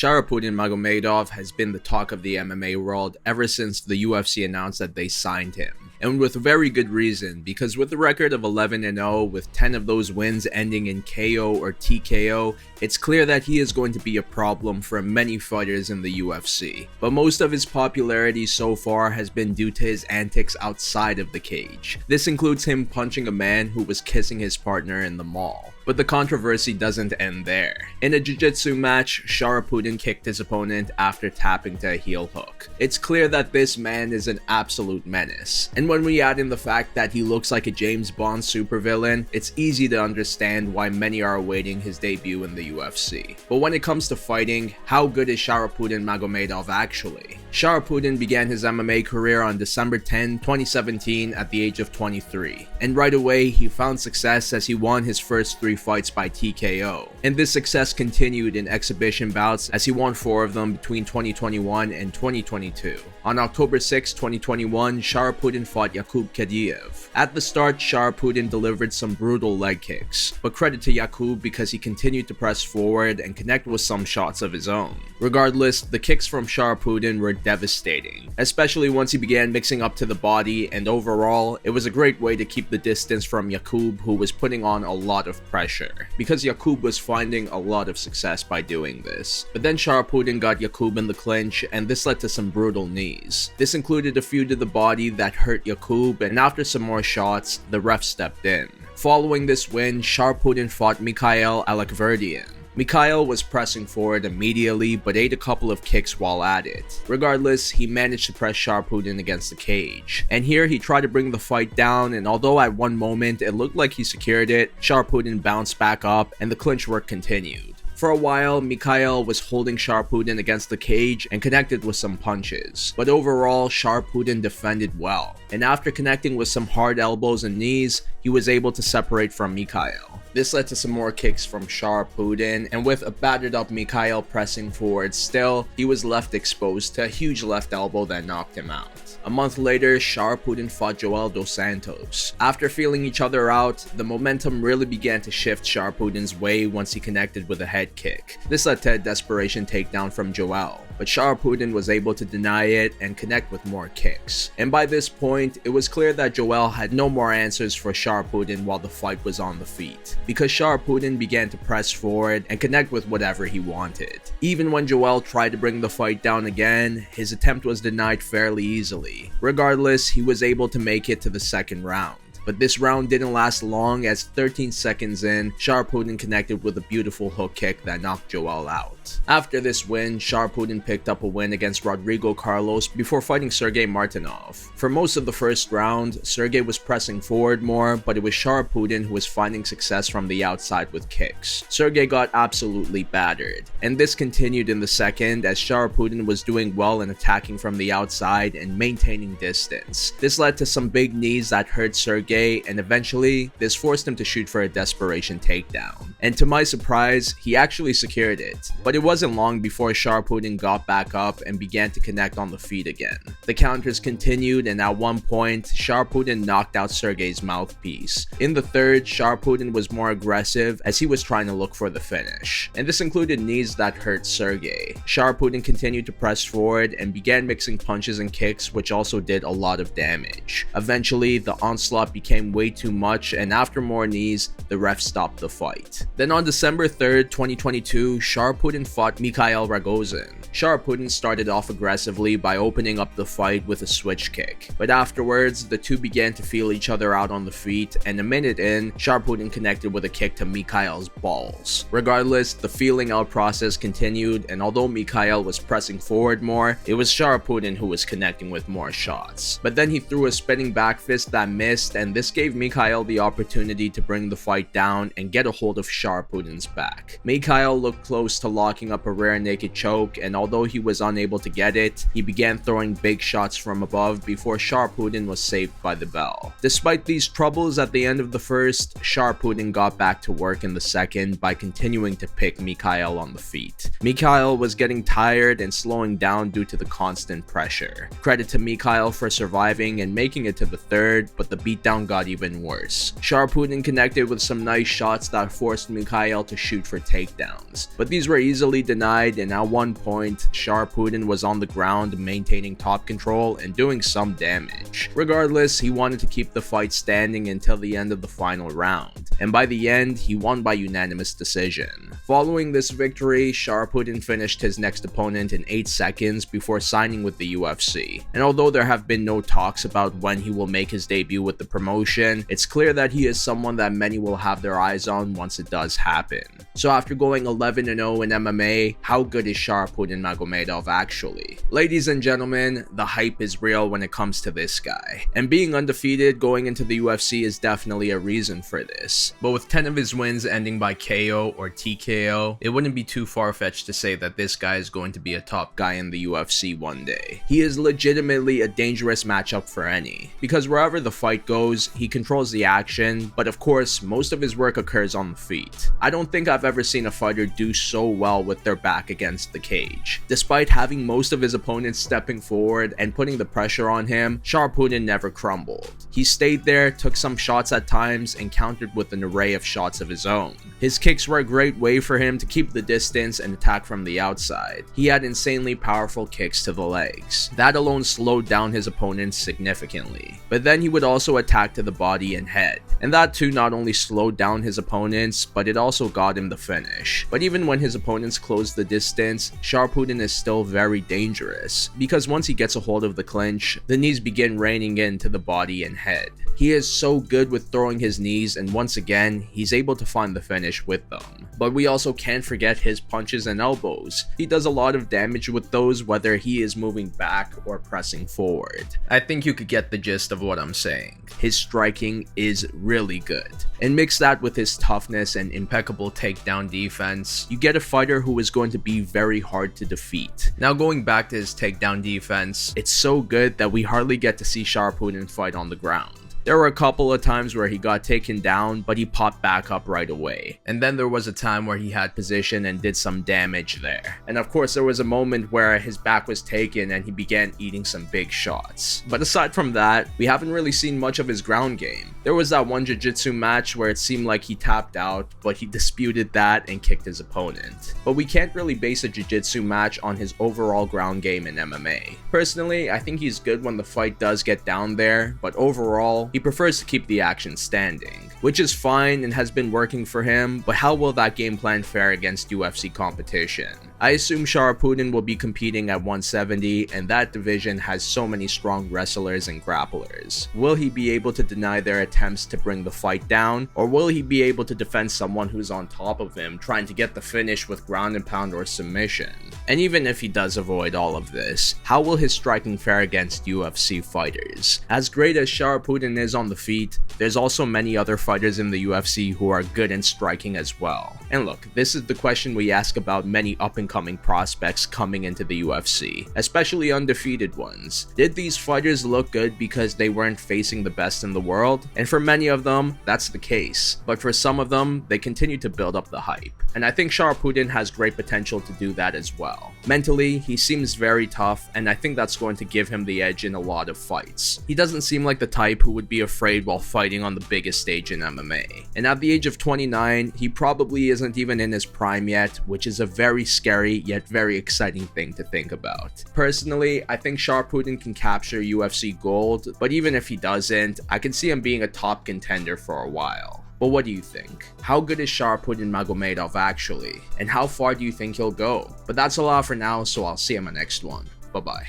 Sharaputdin Magomedov has been the talk of the MMA world ever since the UFC announced that they signed him. And with very good reason, because with a record of 11-0 with 10 of those wins ending in KO or TKO, it's clear that he is going to be a problem for many fighters in the UFC. But most of his popularity so far has been due to his antics outside of the cage. This includes him punching a man who was kissing his partner in the mall. But the controversy doesn't end there. In a jiu-jitsu match, Sharaputdin kicked his opponent after tapping to a heel hook. It's clear that this man is an absolute menace. And when we add in the fact that he looks like a James Bond supervillain, it's easy to understand why many are awaiting his debut in the UFC. But when it comes to fighting, how good is Sharaputdin Magomedov actually? Sharaputdin began his MMA career on December 10, 2017 at the age of 23. And right away, he found success as he won his first 3 fights by TKO. And this success continued in exhibition bouts as he won 4 of them between 2021 and 2022. On October 6, 2021, Sharaputdin fought Yakub Kadiev. At the start, Sharaputdin delivered some brutal leg kicks, but credit to Yakub because he continued to press forward and connect with some shots of his own. Regardless, the kicks from Sharaputdin were devastating, especially once he began mixing up to the body, and overall, it was a great way to keep the distance from Yakub, who was putting on a lot of pressure, because Yakub was finding a lot of success by doing this. But then Sharaputdin got Yakub in the clinch, and this led to some brutal knees. This included a few to the body that hurt Yakub, and after some more shots, the ref stepped in. Following this win, Sharaputdin fought Mikhail Alekverdian. Mikhail was pressing forward immediately but ate a couple of kicks while at it. Regardless, he managed to press Sharaputdin against the cage. And here he tried to bring the fight down, and although at one moment it looked like he secured it, Sharaputdin bounced back up and the clinch work continued. For a while, Mikhail was holding Sharaputdin against the cage and connected with some punches. But overall, Sharaputdin defended well. And after connecting with some hard elbows and knees, he was able to separate from Mikhail. This led to some more kicks from Sharaputdin, and with a battered up Mikhail pressing forward still, he was left exposed to a huge left elbow that knocked him out. A month later, Sharaputdin fought Joel Dos Santos. After feeling each other out, the momentum really began to shift Sharaputdin's way once he connected with a head kick. This led to a desperation takedown from Joel, but Sharaputdin was able to deny it and connect with more kicks. And by this point, it was clear that Joel had no more answers for Sharaputdin while the fight was on the feet, because Sharaputdin began to press forward and connect with whatever he wanted. Even when Joel tried to bring the fight down again, his attempt was denied fairly easily. Regardless, he was able to make it to the second round. But this round didn't last long, as 13 seconds in, Sharaputdin connected with a beautiful hook kick that knocked Joel out. After this win, Sharaputdin picked up a win against Rodrigo Carlos before fighting Sergey Martinov. For most of the first round, Sergey was pressing forward more, but it was Sharaputdin who was finding success from the outside with kicks. Sergey got absolutely battered, and this continued in the second as Sharaputdin was doing well in attacking from the outside and maintaining distance. This led to some big knees that hurt Sergey, and eventually, this forced him to shoot for a desperation takedown. And to my surprise, he actually secured it. But it wasn't long before Sharaputdin got back up and began to connect on the feet again. The counters continued, and at one point, Sharaputdin knocked out Sergey's mouthpiece. In the third, Sharaputdin was more aggressive as he was trying to look for the finish. And this included knees that hurt Sergey. Sharaputdin continued to press forward and began mixing punches and kicks, which also did a lot of damage. Eventually, the onslaught became way too much, and after more knees, the ref stopped the fight. Then on December 3rd, 2022, Sharaputdin fought Mikhail Rogozin. Sharaputdin started off aggressively by opening up the fight with a switch kick, but afterwards, the two began to feel each other out on the feet, and a minute in, Sharaputdin connected with a kick to Mikhail's balls. Regardless, the feeling out process continued, and although Mikhail was pressing forward more, it was Sharaputdin who was connecting with more shots. But then he threw a spinning back fist that missed, and this gave Mikhail the opportunity to bring the fight down and get a hold of Sharaputdin's back. Mikhail looked close to locking up a rear naked choke, and although he was unable to get it, he began throwing big shots from above before Sharaputdin was saved by the bell. Despite these troubles at the end of the first, Sharaputdin got back to work in the second by continuing to pick Mikhail on the feet. Mikhail was getting tired and slowing down due to the constant pressure. Credit to Mikhail for surviving and making it to the third, but the beatdown got even worse. Sharaputdin connected with some nice shots that forced Mikhail to shoot for takedowns, but these were easily denied, and at one point, Sharaputdin was on the ground maintaining top control and doing some damage. Regardless, he wanted to keep the fight standing until the end of the final round, and by the end, he won by unanimous decision. Following this victory, Sharaputdin finished his next opponent in 8 seconds before signing with the UFC. And although there have been no talks about when he will make his debut with the promotion, it's clear that he is someone that many will have their eyes on once it does happen. So after going 11-0 in MMA, how good is Sharaputdin Magomedov actually? Ladies and gentlemen, the hype is real when it comes to this guy, and being undefeated going into the UFC is definitely a reason for this. But with 10 of his wins ending by KO or TKO, it wouldn't be too far-fetched to say that this guy is going to be a top guy in the UFC one day. He is legitimately a dangerous matchup for any, because wherever the fight goes, he controls the action, but of course, most of his work occurs on the feet. I don't think I've ever seen a fighter do so well with their back against the cage. Despite having most of his opponents stepping forward and putting the pressure on him, Sharaputdin never crumbled. He stayed there, took some shots at times, and countered with an array of shots of his own. His kicks were a great way for him to keep the distance and attack from the outside. He had insanely powerful kicks to the legs. That alone slowed down his opponents significantly. But then he would also attack to the body and head, and that too not only slowed down his opponents, but it also got him the finish. But even when his opponents closed the distance, Sharaputdin is still very dangerous, because once he gets a hold of the clinch, the knees begin raining into the body and head. He is so good with throwing his knees, and once again, he's able to find the finish with them. But we also can't forget his punches and elbows. He does a lot of damage with those, whether he is moving back or pressing forward. I think you could get the gist of what I'm saying. His striking is really good. And mix that with his toughness and impeccable takedown defense, you get a fighter who is going to be very hard to defeat. Now going back to his takedown defense, it's so good that we hardly get to see Sharaputdin fight on the ground. There were a couple of times where he got taken down, but he popped back up right away. And then there was a time where he had position and did some damage there. And of course, there was a moment where his back was taken and he began eating some big shots. But aside from that, we haven't really seen much of his ground game. There was that one jiu-jitsu match where it seemed like he tapped out, but he disputed that and kicked his opponent. But we can't really base a jiu-jitsu match on his overall ground game in MMA. Personally, I think he's good when the fight does get down there, but overall, he prefers to keep the action standing, which is fine and has been working for him, but how will that game plan fare against UFC competition? I assume Sharaputdin will be competing at 170, and that division has so many strong wrestlers and grapplers. Will he be able to deny their attempts to bring the fight down, or will he be able to defend someone who's on top of him, trying to get the finish with ground and pound or submission? And even if he does avoid all of this, how will his striking fare against UFC fighters? As great as Sharaputdin is on the feet, there's also many other fighters in the UFC who are good in striking as well. And look, this is the question we ask about many up-and-coming prospects coming into the UFC, especially undefeated ones. Did these fighters look good because they weren't facing the best in the world? And for many of them, that's the case. But for some of them, they continue to build up the hype. And I think Sharaputdin has great potential to do that as well. Mentally, he seems very tough, and I think that's going to give him the edge in a lot of fights. He doesn't seem like the type who would be afraid while fighting on the biggest stage in MMA. And at the age of 29, he probably isn't even in his prime yet, which is a very scary yet very exciting thing to think about. Personally, I think Sharaputdin can capture UFC gold, but even if he doesn't, I can see him being a top contender for a while. But what do you think? How good is Sharaputdin Magomedov actually? And how far do you think he'll go? But that's a lot for now, so I'll see you in my next one. Bye bye.